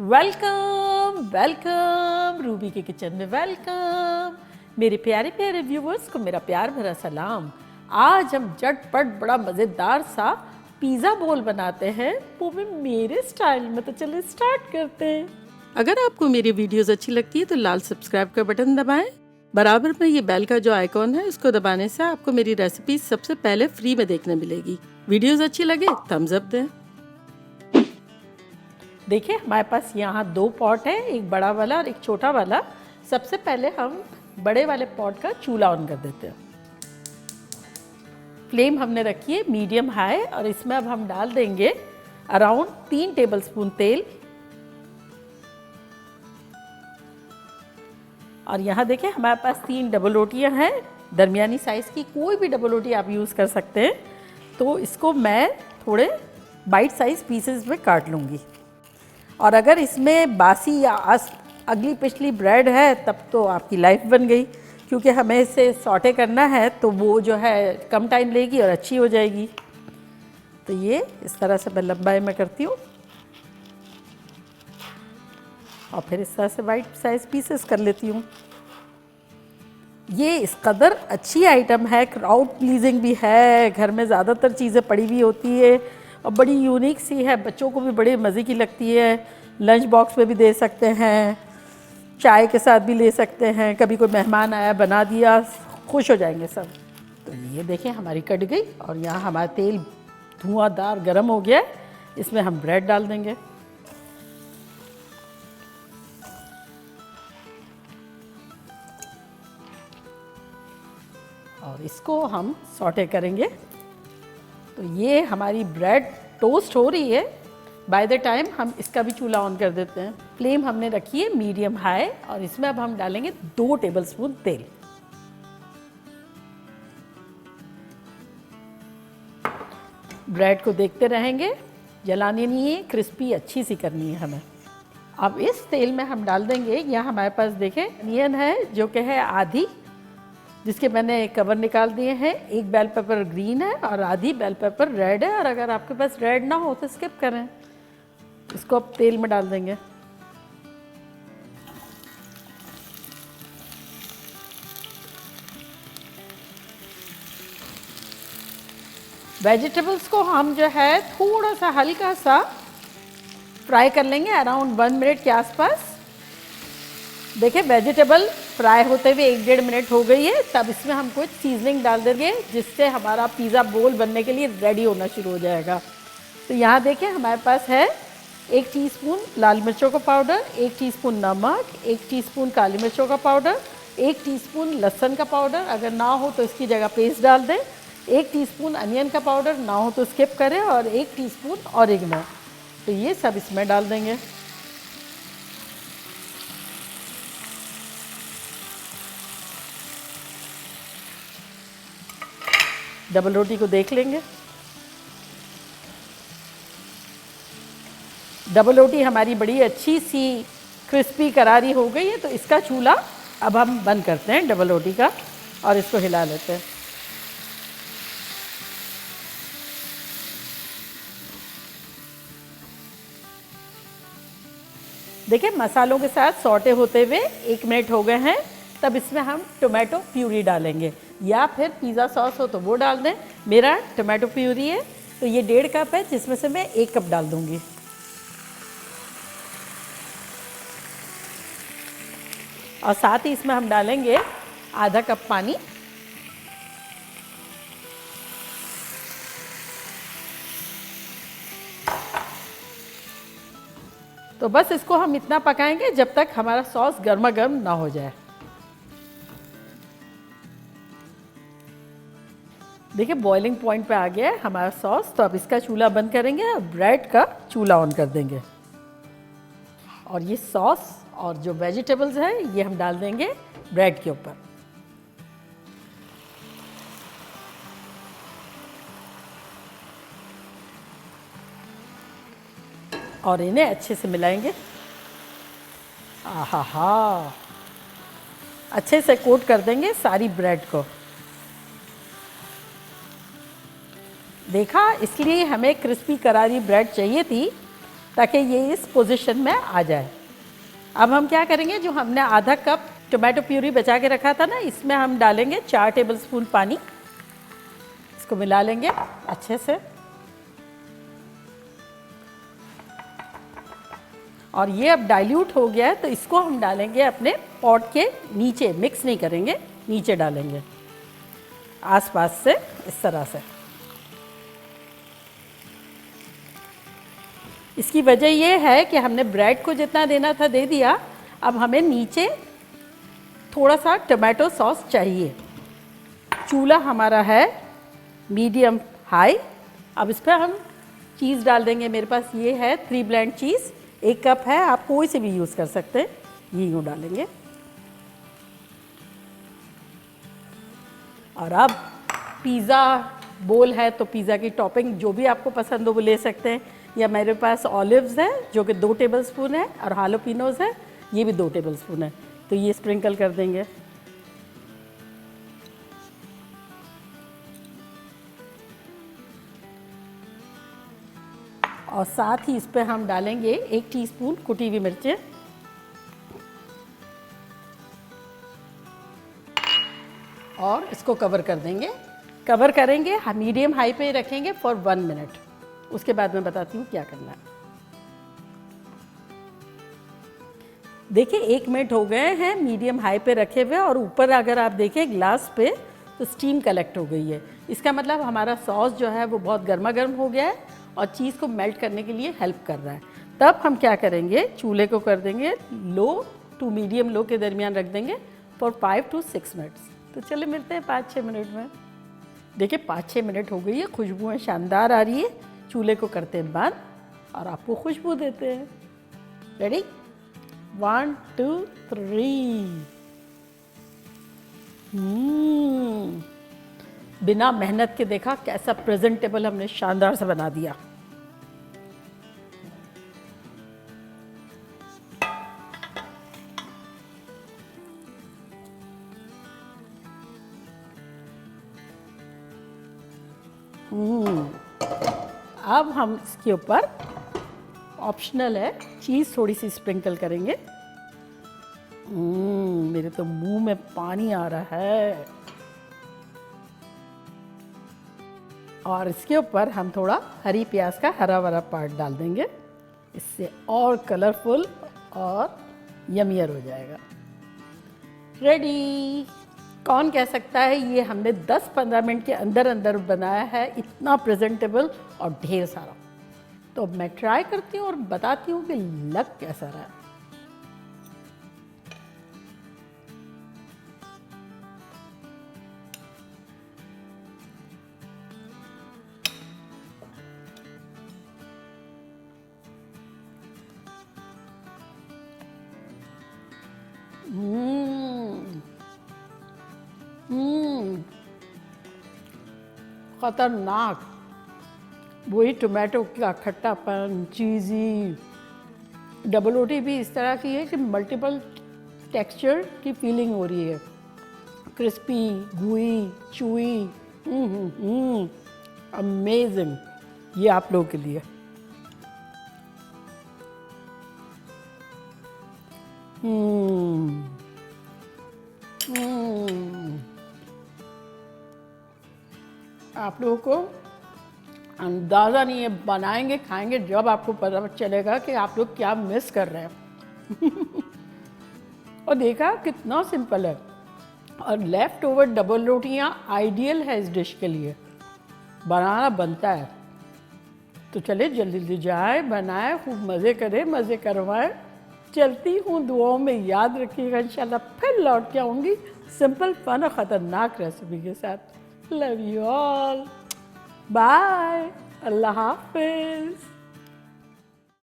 Welcome welcome Ruby के kitchen में welcome. मेरे प्यारे प्यारे व्यूवर्स को मेरा प्यार भरा सलाम। आज हम झटपट बड़ा मज़ेदार सा पिज़्ज़ा बोल बनाते हैं, वो भी मेरे स्टाइल में। तो चलिए स्टार्ट करते हैं। अगर आपको मेरी वीडियोस अच्छी लगती है तो लाल सब्सक्राइब का बटन दबाएं। बराबर में ये बेल का जो आइकॉन है उसको दबाने से आपको मेरी रेसिपी सबसे पहले फ्री में देखने मिलेगी। वीडियोस अच्छी लगे थम्स अप दें। देखिए हमारे पास यहाँ 2 पॉट है, एक बड़ा वाला और एक छोटा वाला। सबसे पहले हम बड़े वाले पॉट का चूल्हा ऑन कर देते हैं। फ्लेम हमने रखी है मीडियम हाई और इसमें अब हम डाल देंगे अराउंड 3 टेबलस्पून तेल। और यहाँ देखिए हमारे पास 3 डबल रोटियाँ हैं, दरमियानी साइज़ की। कोई भी डबल रोटी आप यूज़ कर सकते हैं। तो इसको मैं थोड़े बाइट साइज़ पीसेस में काट लूँगी। और अगर इसमें बासी या अगली पिछली ब्रेड है तब तो आपकी लाइफ बन गई, क्योंकि हमें इसे सॉटे करना है तो वो जो है कम टाइम लेगी और अच्छी हो जाएगी। तो ये इस तरह से मैं लंबाई में करती हूँ और फिर इस तरह से वाइट साइज़ पीसेस कर लेती हूँ। ये इस कदर अच्छी आइटम है, क्राउड प्लीजिंग भी है, घर में ज़्यादातर चीज़ें पड़ी हुई होती है और बड़ी यूनिक सी है। बच्चों को भी बड़े मज़े की लगती है। लंच बॉक्स में भी दे सकते हैं, चाय के साथ भी ले सकते हैं। कभी कोई मेहमान आया बना दिया, खुश हो जाएंगे सब। तो ये देखें हमारी कट गई और यहाँ हमारा तेल धुआंधार गर्म हो गया है। इसमें हम ब्रेड डाल देंगे। और इसको हम सॉटे करेंगे। तो ये हमारी ब्रेड टोस्ट हो रही है। बाय द टाइम हम इसका भी चूल्हा ऑन कर देते हैं। फ्लेम हमने रखी है मीडियम हाई और इसमें अब हम डालेंगे 2 टेबलस्पून तेल। ब्रेड को देखते रहेंगे, जलानी नहीं है, क्रिस्पी अच्छी सी करनी है हमें। अब इस तेल में हम डाल देंगे, यहाँ हमारे पास देखें अनियन है जो कि है आधी, जिसके मैंने कवर निकाल दिए हैं। एक बेल पेपर ग्रीन है और आधी बेल पेपर रेड है। और अगर आपके पास रेड ना हो तो स्किप करें। इसको अब तेल में डाल देंगे। वेजिटेबल्स को हम जो है थोड़ा सा हल्का सा फ्राई कर लेंगे, अराउंड 1 मिनट के आसपास। देखिए वेजिटेबल फ्राई होते हुए 1-1.5 मिनट हो गई है। तब इसमें हम कुछ सीजनिंग डाल देंगे जिससे हमारा पिज़्ज़ा बोल बनने के लिए रेडी होना शुरू हो जाएगा। तो यहाँ देखिए हमारे पास है 1 टीस्पून लाल मिर्चों का पाउडर, 1 टीस्पून नमक, 1 टीस्पून काली मिर्चों का पाउडर, 1 टीस्पून लहसुन का पाउडर, अगर ना हो तो इसकी जगह पेस्ट डाल दें, 1 टीस्पून अनियन का पाउडर, ना हो तो स्किप करें, और 1 टीस्पून ऑरिगेनो। तो ये सब इसमें डाल देंगे। डबल रोटी को देख लेंगे। डबल रोटी हमारी बड़ी अच्छी सी क्रिस्पी करारी हो गई है। तो इसका चूल्हा अब हम बंद करते हैं डबल रोटी का और इसको हिला लेते हैं। देखिए मसालों के साथ सॉटे होते हुए 1 मिनट हो गए हैं। तब इसमें हम टोमेटो प्यूरी डालेंगे, या फिर पिज़्ज़ा सॉस हो तो वो डाल दें। मेरा टोमेटो प्यूरी है तो ये 1.5 कप है, जिसमें से मैं 1 कप डाल दूंगी। और साथ ही इसमें हम डालेंगे आधा कप पानी। तो बस इसको हम इतना पकाएंगे जब तक हमारा सॉस गर्मा गर्म ना हो जाए। देखिए बॉइलिंग पॉइंट पे आ गया है हमारा सॉस। तो अब इसका चूल्हा बंद करेंगे और ब्रेड का चूल्हा ऑन कर देंगे। और ये सॉस और जो वेजिटेबल्स है ये हम डाल देंगे ब्रेड के ऊपर। और इन्हें अच्छे से मिलाएंगे। आहा हा, अच्छे से कोट कर देंगे सारी ब्रेड को। देखा, इसलिए हमें क्रिस्पी करारी ब्रेड चाहिए थी। ताकि ये इस पोजीशन में आ जाए। अब हम क्या करेंगे, जो हमने आधा कप टोमेटो प्यूरी बचा के रखा था ना, इसमें हम डालेंगे 4 टेबलस्पून पानी। इसको मिला लेंगे अच्छे से। और ये अब डाइल्यूट हो गया है, तो इसको हम डालेंगे अपने पॉट के नीचे, मिक्स नहीं करेंगे, नीचे डालेंगे आसपास से, इस तरह से। इसकी वजह ये है कि हमने ब्रेड को जितना देना था दे दिया, अब हमें नीचे थोड़ा सा टोमेटो सॉस चाहिए। चूल्हा हमारा है मीडियम हाई। अब इस पर हम चीज़ डाल देंगे। मेरे पास ये है 3 ब्लेंड चीज़, 1 कप है, आप कोई से भी यूज़ कर सकते हैं। ये यूँ डालेंगे। और अब पिज़्ज़ा बोल है तो पिज़्ज़ा की टॉपिंग जो भी आपको पसंद हो वो ले सकते हैं। या मेरे पास ऑलिव्स है जो कि 2 टेबलस्पून है, और हालोपिनोज है, ये भी 2 टेबलस्पून है, तो ये स्प्रिंकल कर देंगे। और साथ ही इस पे हम डालेंगे 1 टीस्पून कुटी हुई मिर्चें, और इसको कवर कर देंगे। कवर करेंगे, मीडियम हाई पे रखेंगे फॉर 1 मिनट। उसके बाद मैं बताती हूँ क्या करना है। देखिए 1 मिनट हो गए हैं मीडियम हाई पे रखे हुए, और ऊपर अगर आप देखें ग्लास पे तो स्टीम कलेक्ट हो गई है। इसका मतलब हमारा सॉस जो है वो बहुत गर्मा गर्म हो गया है और चीज़ को मेल्ट करने के लिए हेल्प कर रहा है। तब हम क्या करेंगे, चूल्हे को कर देंगे लो टू मीडियम लो के दरमियान रख देंगे फॉर 5 to 6 मिनट्स। तो चले मिलते हैं 5-6 मिनट में। देखिए 5-6 मिनट हो गई है, खुशबुएँ शानदार आ रही है। चूल्हे को करते हैं बंद और आपको खुशबू देते हैं। रेडी, 1 2 3। बिना मेहनत के देखा कैसा प्रेजेंटेबल हमने शानदार सा बना दिया। अब हम इसके ऊपर ऑप्शनल है चीज़ थोड़ी सी स्प्रिंकल करेंगे। मेरे तो मुंह में पानी आ रहा है। और इसके ऊपर हम थोड़ा हरी प्याज का हरा भरा पार्ट डाल देंगे, इससे और कलरफुल और यमियर हो जाएगा। रेडी। कौन कह सकता है ये हमने 10-15 मिनट के अंदर अंदर बनाया है, इतना प्रेजेंटेबल और ढेर सारा। तो अब मैं ट्राई करती हूँ और बताती हूँ कि लग कैसा रहा है। खतरनाक। वही टोमेटो का खट्टापन, चीज़ी। डबल रोटी भी इस तरह की है कि मल्टीपल टेक्सचर की फीलिंग हो रही है। क्रिस्पी, गुई, चुई, अमेजिंग। ये आप लोगों के लिए। आप लोगों को अंदाज़ा नहीं है, बनाएंगे खाएंगे जब आपको पता चलेगा कि आप लोग क्या मिस कर रहे हैं। और देखा कितना सिंपल है। और लेफ़्ट ओवर डबल रोटियां आइडियल है इस डिश के लिए, बनाना बनता है। तो चले जल्दी जल्दी जाए, बनाए, खूब मज़े करें, मज़े करवाएं। चलती हूँ, दुआओं में याद रखिएगा। इंशाल्लाह फिर लौट के आऊँगी सिंपल, फन और ख़तरनाक रेसिपी के साथ। लव यू ऑल, बाय, अल्लाह हाफिज़।